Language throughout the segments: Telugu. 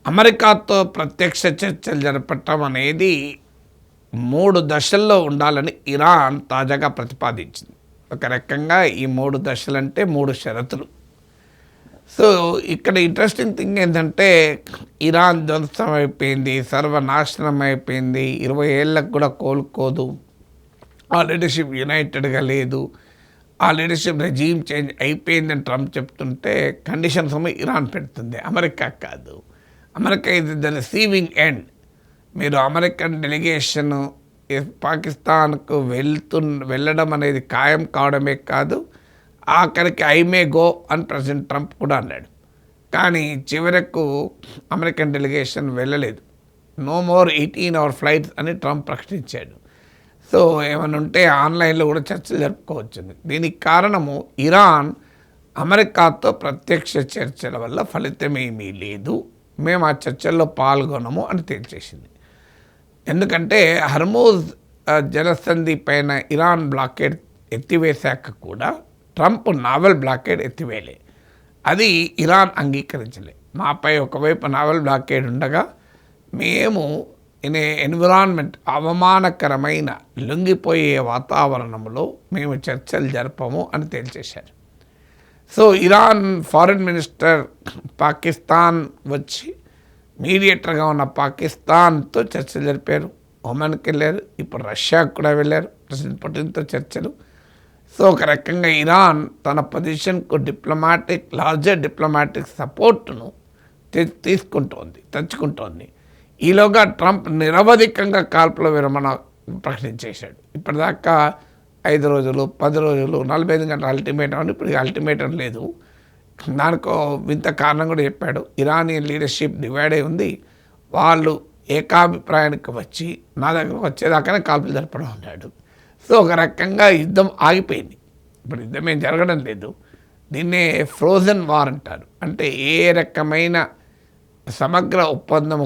అమెరికాతో ప్రత్యక్ష చర్చలు జరపటం అనేది 3 దశల్లో ఉండాలని ఇరాన్ తాజాగా ప్రతిపాదించింది. ఒక రకంగా ఈ 3 దశలంటే 3 షరతులు. సో ఇక్కడ ఇంట్రెస్టింగ్ థింగ్ ఏంటంటే ఇరాన్ ధ్వంసం అయిపోయింది, సర్వనాశనం అయిపోయింది, 20 ఏళ్ళకు కూడా కోలుకోదు, ఆ లీడర్షిప్ యునైటెడ్గా లేదు, ఆ లీడర్షిప్ రెజీమ్ చేంజ్ అయిపోయిందని ట్రంప్ చెప్తుంటే కండిషన్స్ ఇరాన్ పెడుతుంది, అమెరికా కాదు. అమెరికా ఇది ద రిసీవింగ్ ఎండ్. మీరు అమెరికన్ డెలిగేషన్ పాకిస్తాన్కు వెళ్ళడం అనేది ఖాయం కావడమే కాదు, ఆఖరికి ఐ మే గో అని ప్రెసిడెంట్ ట్రంప్ కూడా అన్నాడు. కానీ చివరకు అమెరికన్ డెలిగేషన్ వెళ్ళలేదు. నో మోర్ 18 hour ఫ్లైట్స్ అని ట్రంప్ ప్రకటించాడు. సో ఏమైనా ఉంటే ఆన్లైన్లో కూడా చర్చలు జరుపుకోవచ్చు. దీనికి కారణము ఇరాన్ అమెరికాతో ప్రత్యక్ష చర్చల వల్ల ఫలితమేమీ లేదు, మేము ఆ చర్చల్లో పాల్గొనము అని తేల్చేసింది. ఎందుకంటే హర్మూజ్ జలసంధి పైన ఇరాన్ బ్లాకేడ్ ఎత్తివేశాక కూడా ట్రంప్ నావల్ బ్లాకేడ్ ఎత్తివేయలే. అది ఇరాన్ అంగీకరించలే. మాపై ఒకవైపు నావల్ బ్లాకేడ్ ఉండగా మేము ఎన్విరాన్మెంట్ అవమానకరమైన లొంగిపోయే వాతావరణంలో మేము చర్చలు జరపము అని తేల్చేశారు. So Iran foreign minister Pakistan వచ్చి మీడియేటర్గా ఉన్న పాకిస్తాన్తో చర్చలు జరిపారు, ఒమన్కి వెళ్ళారు, ఇప్పుడు రష్యాకు కూడా వెళ్ళారు ప్రెసిడెంట్ పుటిన్తో చర్చలు. సో ఒక రకంగా ఇరాన్ తన పొజిషన్కు లార్జర్ డిప్లొమాటిక్ సపోర్ట్ను తెచ్చుకుంటోంది. ఈలోగా ట్రంప్ నిరవధికంగా కాల్పుల విరమణ ప్రకటించేశాడు. ఇప్పటిదాకా 5 రోజులు, 10 రోజులు, 45 గంటల అల్టిమేటం అని, ఇప్పుడు అల్టిమేటం లేదు. దానికో వింత కారణం కూడా చెప్పాడు. ఇరానియన్ లీడర్షిప్ డివైడ్ అయి ఉంది, వాళ్ళు ఏకాభిప్రాయానికి వచ్చి నా దగ్గరకు వచ్చేదాకానే కాల్పులు జరపడం అన్నాడు. సో ఒక రకంగా యుద్ధం ఆగిపోయింది. ఇప్పుడు యుద్ధం ఏం జరగడం లేదు. దీన్నే ఫ్రోజన్ వార్ అంటారు. అంటే ఏ రకమైన సమగ్ర ఒప్పందము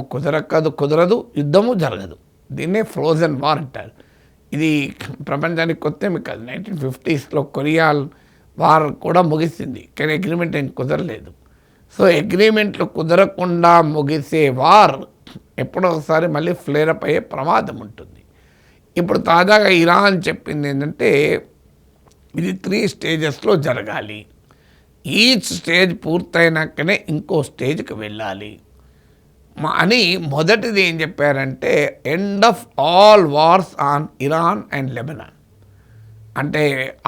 కుదరదు, యుద్ధము జరగదు. దీన్నే ఫ్రోజన్ వార్ అంటారు. ఇది ప్రపంచానికి కొత్తేమి కాదు. 1950s కొరియా వార్ కూడా ముగిసింది, కానీ అగ్రిమెంట్ ఏం కుదరలేదు. సో అగ్రిమెంట్లు కుదరకుండా ముగిసే వార్ ఎప్పుడో ఒకసారి మళ్ళీ ఫ్లేరప్ అయ్యే ప్రమాదం ఉంటుంది. ఇప్పుడు తాజాగా ఇరాన్ చెప్పింది ఏంటంటే ఇది 3 స్టేజెస్లో జరగాలి, ఈచ్ స్టేజ్ పూర్తయినాకనే ఇంకో స్టేజ్కి వెళ్ళాలి అని. మొదటిది ఏం చెప్పారంటే end of all wars on Iran and Lebanon. అంటే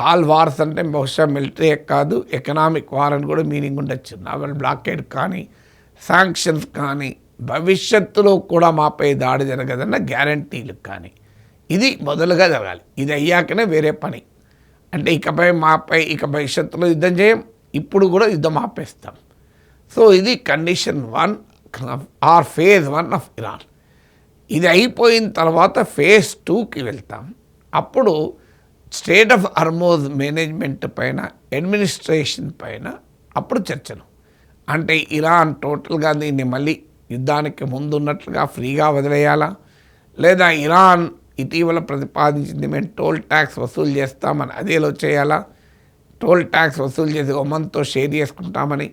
ఆల్ వార్స్ అంటే బహుశా మిలిటరీ కాదు, ఎకనామిక్ వార్ అని కూడా మీనింగ్ ఉండొచ్చు. నావల్ బ్లాకేడ్ కానీ, శాంక్షన్స్ కానీ, భవిష్యత్తులో కూడా మాపై దాడి జరగదన్న గ్యారంటీలు కానీ, ఇది మొదలుగా జరగాలి. ఇది అయ్యాకనే వేరే పని. అంటే ఇక భవిష్యత్తులో యుద్ధం చేయం, ఇప్పుడు కూడా యుద్ధం ఆపేస్తాం. సో ఇది condition 1 or phase 1 of Iran. ఇది అయిపోయిన తర్వాత ఫేజ్ 2కి వెళ్తాం. అప్పుడు స్టేట్ ఆఫ్ హర్మూజ్ మేనేజ్మెంట్ పైన, అడ్మినిస్ట్రేషన్ పైన అప్పుడు చర్చలు. అంటే ఇరాన్ టోటల్గా దీన్ని మళ్ళీ యుద్ధానికి ముందున్నట్లుగా ఫ్రీగా వదిలేయాలా, లేదా ఇరాన్ ఇటీవల ప్రతిపాదించింది మేము టోల్ ట్యాక్స్ వసూలు చేస్తామని అదేలో చేయాలా, టోల్ ట్యాక్స్ వసూలు చేసి ఒమన్తో షేర్ చేసుకుంటామని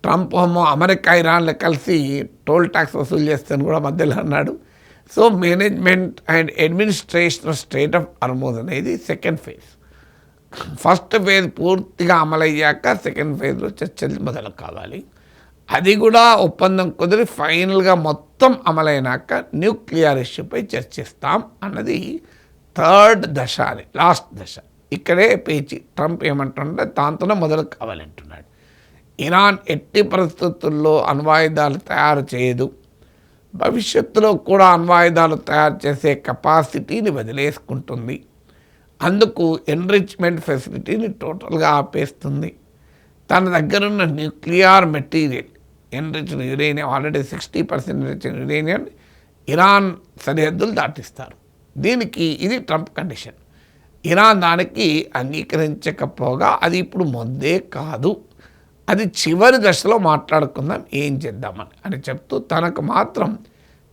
ట్రంప్ అమెరికా ఇరాన్లు కలిసి టోల్ ట్యాక్స్ వసూలు చేస్తాను కూడా మధ్యలో అన్నాడు. So management and administration state of Hormuz అనేది సెకండ్ ఫేజ్. ఫస్ట్ ఫేజ్ పూర్తిగా అమలయ్యాక సెకండ్ ఫేజ్లో చర్చలు మొదలు కావాలి. అది కూడా ఒప్పందం కుదిరి ఫైనల్గా మొత్తం అమలైనాక న్యూక్లియర్ ఇష్యూపై చర్చిస్తాం అన్నది థర్డ్ దశ, అని లాస్ట్ దశ. ఇక్కడే పేచి ట్రంప్ ఏమంటుంటే దాంతోనే మొదలు కావాలంటున్నాడు. ఇరాన్ ఎట్టి పరిస్థితుల్లో అణ్వాయుధాలు తయారు చేయదు, భవిష్యత్తులో కూడా అణ్వాయుధాలు తయారు చేసే కెపాసిటీని వదిలేసుకుంటుంది, అందుకు ఎన్రిచ్మెంట్ ఫెసిలిటీని టోటల్గా ఆపేస్తుంది, తన దగ్గరున్న nuclear material enriched uranium already 60% enriched uranium Iran సరిహద్దులు దాటిస్తారు. దీనికి ఇది ట్రంప్ కండిషన్. ఇరాన్ దానికి అంగీకరించకపోగా అది ఇప్పుడు మొద్దే కాదు, అది చివరి దశలో మాట్లాడుకుందాం ఏం చేద్దామని చెప్తూ తనకు మాత్రం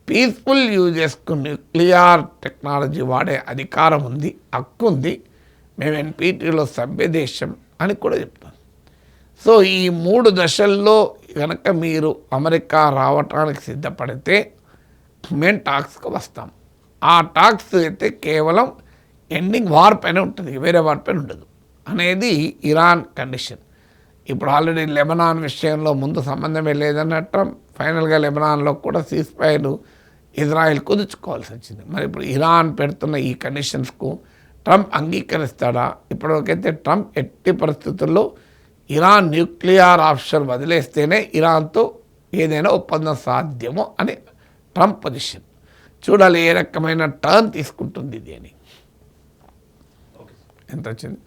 పీస్ఫుల్ యూజెస్కు న్యూక్లియర్ టెక్నాలజీ వాడే అధికారం ఉంది, హక్కు ఉంది, మేము ఎన్పిటిలో సభ్య దేశం అని కూడా చెప్తాం. సో ఈ 3 దశల్లో కనుక మీరు అమెరికా రావటానికి సిద్ధపడితే మేము టాక్స్కి వస్తాం. ఆ టాక్స్ అయితే కేవలం ఎండింగ్ వార్ పైన ఉంటుంది, వేరే వార్ పైన ఉండదు అనేది ఇరాన్ కండిషన్. ఇప్పుడు ఆల్రెడీ లెబనాన్ విషయంలో ముందు సంబంధమే లేదన్న ట్రంప్ ఫైనల్గా లెబనాన్లో కూడా సీజ్ ఫైర్ ఇజ్రాయెల్ కుదుర్చుకోవాల్సి వచ్చింది. మరి ఇప్పుడు ఇరాన్ పెడుతున్న ఈ కండిషన్స్కు ట్రంప్ అంగీకరిస్తాడా? ఇప్పటివరకైతే ట్రంప్ ఎట్టి పరిస్థితుల్లో ఇరాన్ న్యూక్లియర్ ఆప్షన్ వదిలేస్తేనే ఇరాన్తో ఏదైనా ఒప్పందం సాధ్యమో అని ట్రంప్ పొజిషన్. చూడాలి ఏ రకమైన టర్న్ తీసుకుంటుంది ఇది అని. ఎంత వచ్చింది.